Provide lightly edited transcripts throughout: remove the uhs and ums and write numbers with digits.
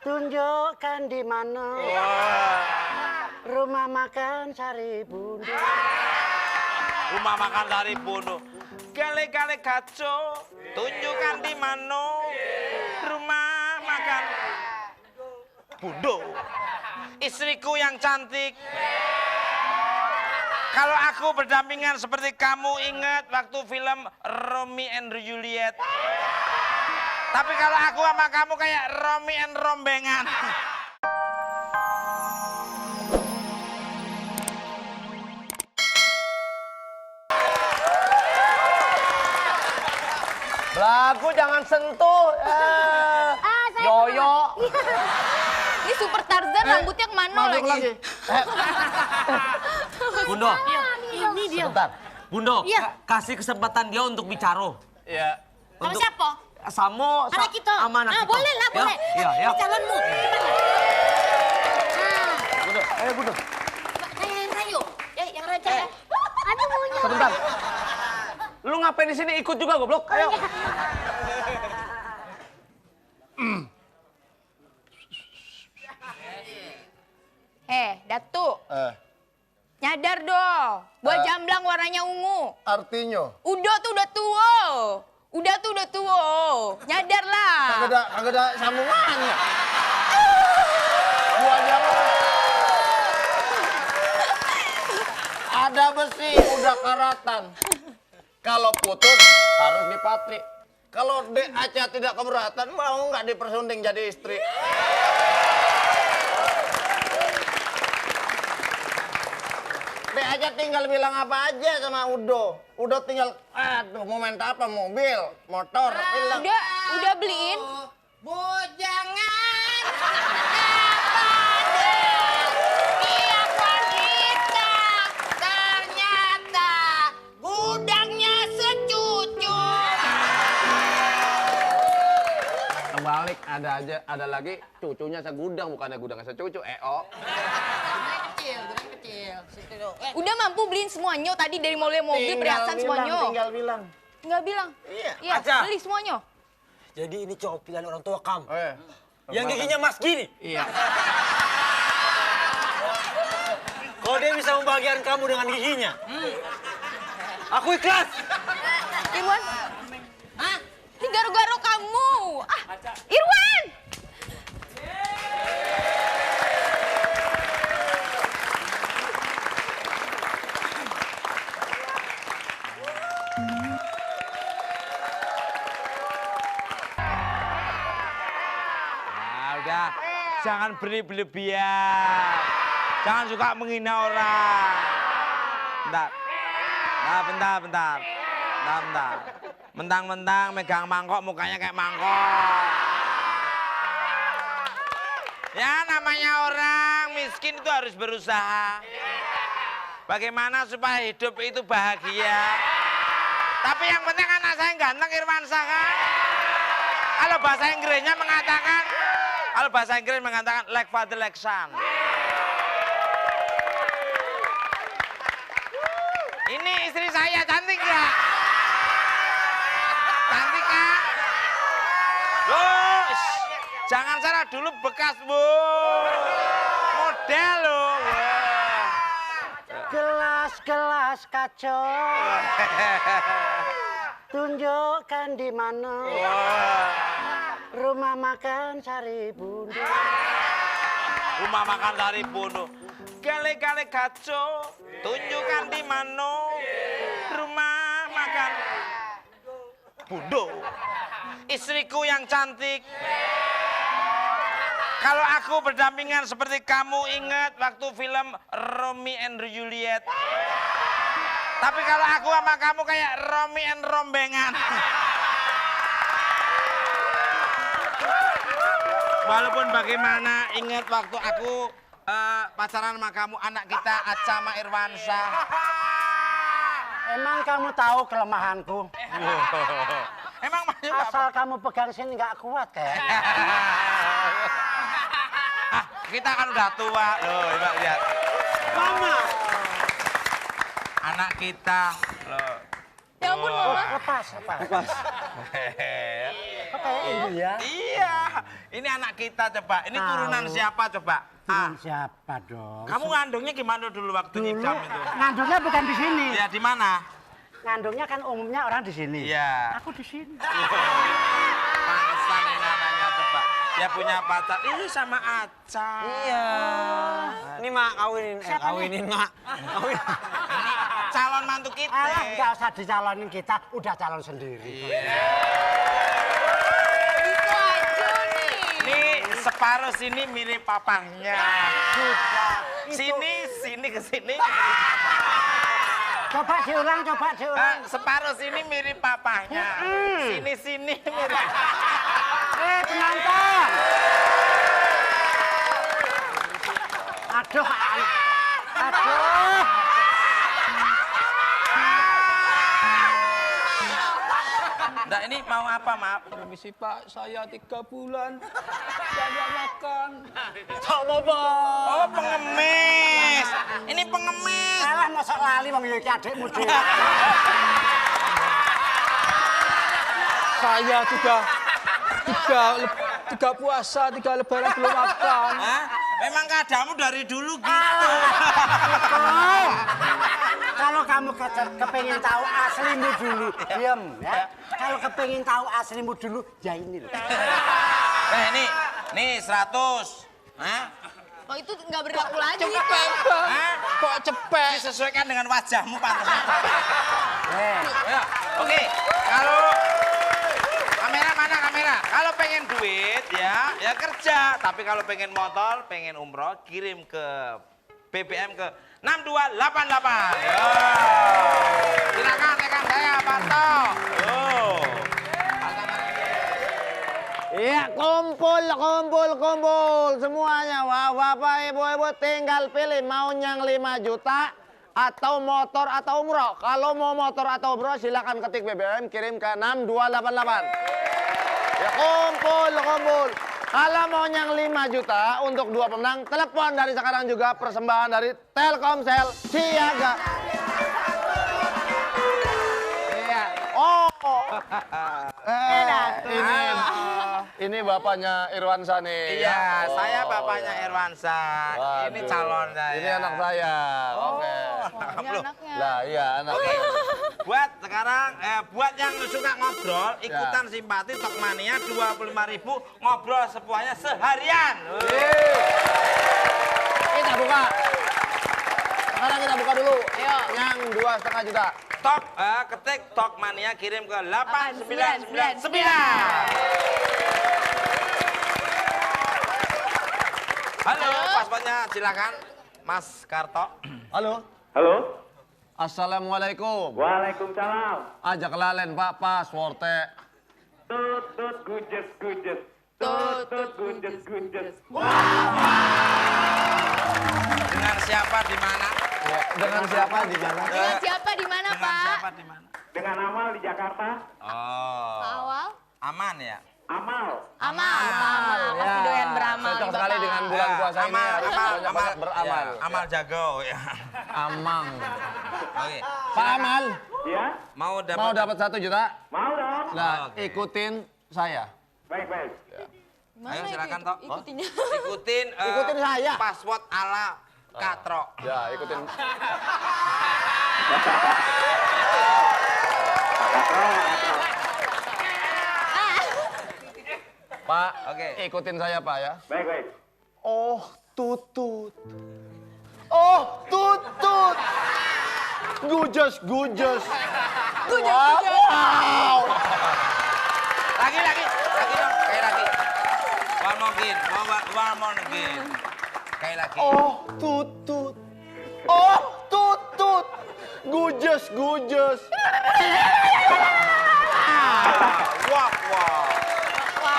Tunjukkan di mana rumah makan Sari Bundo. Rumah makan Sari Bundo. Gale-gale gaco. Tunjukkan di mana rumah makan Bundo. Istriku yang cantik. Kalau aku berdampingan seperti kamu, ingat waktu film Romeo and Juliet. Tapi kalau aku sama kamu kayak Romi and Rombengan. Lagu jangan sentuh. Yoyo. Ini Super Tarzan rambutnya kemana lagi? Bundo, Ini dia. Sebentar. Bundo, Iya. kasih kesempatan dia untuk bicara. Iya. Sama siapa? Sama Anak kita. sama anak kita. Boleh lah, Ya, boleh. Iya, ya. Ini calonmu. Bundo, ayo Bundo. Kayak yang rayu. Yang raja. Aduh maunya. Sebentar. Lu ngapain di sini ikut juga goblok? Ayo. Datuk. Nyadar dong. Buat jamblang warnanya ungu. Artinya? Udah tuh udah tua. Udah tua. Nyadar lah. Kagak ada sambungannya. Gua jangan. Ada besi, udah karatan. Kalau putus harus dipatri. Kalau Aca tidak keberatan, mau nggak dipersunding jadi istri? Aja tinggal bilang apa aja sama Udo. Udo tinggal, aduh mau main apa, mobil, motor, bilang. Udah beliin. Bujangan kepada tiap wanita, ternyata gudangnya secucu. Kebalik, ada lagi cucunya segudang, bukannya gudangnya secucu, Kecil. Udah mampu beliin semuanya tadi dari mulai mobil perhiasan semuanya. Tinggal bilang. Nggak bilang. Iya. Aca. Beli semuanya. Jadi ini cowok pilihan orang tua kamu. Yang Giginya mas gini. Iya. Kalau dia bisa membahagiakan kamu dengan giginya. Aku ikhlas. Irwan. Ini garo-garo kamu. Irwan. Udah, jangan berlebihan. Jangan suka menghina orang. Bentar. Mentang-mentang megang mangkok, mukanya kayak mangkok. Ya, namanya orang miskin itu harus berusaha. Bagaimana supaya hidup itu bahagia. Tapi yang penting anak saya ganteng, Irwansyah kan. Kalau bahasa Inggris mengatakan like father like son. Ini istri saya cantik ya? Cantik kan? Loh, jangan salah dulu bekas bu. Model loh. Gelas-gelas kaca. Tunjukkan di mana rumah makan Sari Bundo. Rumah makan Sari Bundo. Gale-gale gaco. Tunjukkan di mana rumah makan Bundo. Istriku yang cantik. Kalau aku berdampingan seperti kamu, ingat waktu film Romeo and Juliet. Tapi kalau aku sama kamu kayak Romi and Rombengan. Walaupun bagaimana, ingat waktu aku pacaran sama kamu, anak kita Aca sama Irwansyah. Emang kamu tahu kelemahanku? Emang Asal kamu pegang sini nggak kuat kayak. Kita kan udah tua loh, Mbak lihat. Mama. Anak kita loh. Ya ampun, Mama. Lepas. Kok kayak ini ya? Iya, ini anak kita coba. Ini turunan siapa coba? Ah, Siapa dong? kamu ngandungnya gimana dulu waktu Dulu nyidam itu? ngandungnya bukan di sini. Ya di mana? Ngandungnya kan umumnya orang di sini. Iya. Aku di sini. Pantesan ini namanya coba. Dia punya pacar. Ini sama Aca. Iya. Ini mak kawinin mak. Kawin. Ini calon mantu kita. Alah, nggak usah dicalonin kita, udah calon sendiri. Gitu aja nih. Ini separuh sini mirip papahnya. Sudah. Sini ke sini. Coba diulang. Separuh sini mirip papahnya. Sini mirip. Penonton. Aduh. Nah ini mau apa, maaf? Permisi Pak, saya 3 bulan tidak makan. Sama Pak. Oh, pengemis. Ini pengemis. Alah, mosok lali wong iki adikmu dhewe. Saya tiga puasa, 3 lebaran belum makan. Hah? Memang keadaanmu dari dulu gitu. Kalau kamu kepengin tahu aslimu dulu, diam ya. Kalau kepengin tahu aslimu dulu, ya ini loh. Nah nih 100. Hah? Oh itu nggak berlaku lagi. Cepet, Bang. Hah? Kok cepet? Disesuaikan dengan wajahmu, pantas. Ya, oke. Kalau kamera mana kamera? Kalau pengen duit ya kerja. Tapi kalau pengen motor, pengen umroh, kirim ke BBM ke 6288. Yo. Silakan tekan saya, Parto. Iya, kumpul semuanya. Wah, Bapak Ibu tinggal pilih mau yang 5 juta atau motor atau umroh. Kalau mau motor atau umroh silakan ketik BBM kirim ke 6288. Ya, kumpul. Kalau mau yang 5 juta untuk 2 pemenang, telepon dari sekarang juga persembahan dari Telkomsel Siaga. Iya. Oh. Ini bapaknya Irwansa nih. Iya, Oh, saya bapaknya ya. Irwansa. Ini Waduh. calon saya. Ini anak saya. Oke. Ini anaknya. Lah, iya anaknya. Buat sekarang, buat yang suka ngobrol, ikutan simpati Tokmania 25.000 ngobrol sepuasnya seharian. Kita buka. Sekarang kita buka dulu. Ayo. Yang 2,5 juta. Ketik Tokmania kirim ke 8999. 8999. Halo, paspornya silakan, Mas Karto. Halo. Halo. Assalamualaikum. Waalaikumsalam. Ajak lalen Pak pasporte. Tut gujes. Tut gujes. Dengan siapa di mana? Dengan siapa di mana? Dengan siapa di mana, Dengan Pak? siapa di mana? Dengan Amal di Jakarta. Oh. Awal? Aman ya? Amal. Amal. Pasti doyan beramal. Cocok nih, sekali Bapak. dengan bulan puasa ini. harus banyak-banyak beramal. Ya, amal jago ya. Amang. Oke. Pak Amal, Ya? Mau mau dapat dapat 1 juta? Mau dong. Nah, Oke. ikutin saya. Baik. Gimana Ayo, itu silakan, Tok. Ikutinya. Ikutin saya. Password ala Katro. Ya, ikutin. Pak, Oke. ikutin saya Pak ya. Baik. Oh, tutut. Oh, tutut. Gujes. Wow. Lagi dong, kayak lagi. One more again. Kayak lagi. Oh, tutut. Gujes. Wow.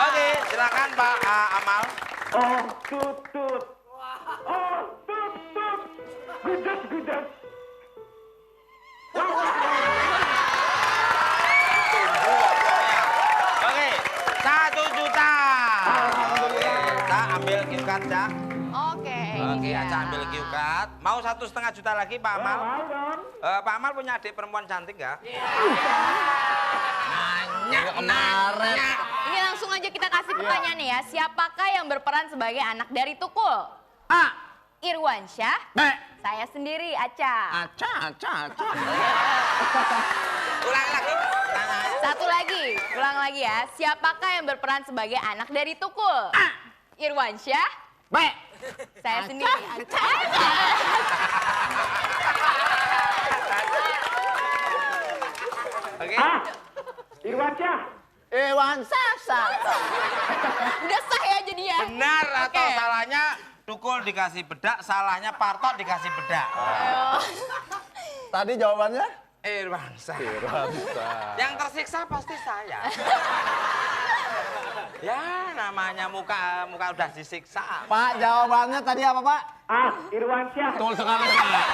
Oke, silakan Pak Amal. Oh, tut. Gujes. Oke, 1 juta. Oke, kita ambil gift card ya. Oke. Oke, Aca ambil cue card. Mau 1,5 juta lagi Pak Amal? Mau dong. Pak Amal punya adik perempuan cantik nggak? Ini langsung aja kita kasih pertanyaan nih ya. Siapakah yang berperan sebagai anak dari Tukul? A. Irwansyah. B. Saya sendiri, Aca. Aca. Ulang lagi. Satu lagi, ulang lagi ya. Siapakah yang berperan sebagai anak dari Tukul? A. Irwansyah. B. Saya sendiri, Aca. Oke. A. Irwansyah. Iwan Sasa. Udah sah ya jadi ya? Benar atau Oke. salahnya Tukul dikasih bedak, salahnya Parto dikasih bedak. Tadi jawabannya? Irwansyah. Yang tersiksa pasti saya. Ya namanya muka udah disiksa. Pak, jawabannya tadi apa, Pak? A. Irwansyah. Betul sekali, Pak.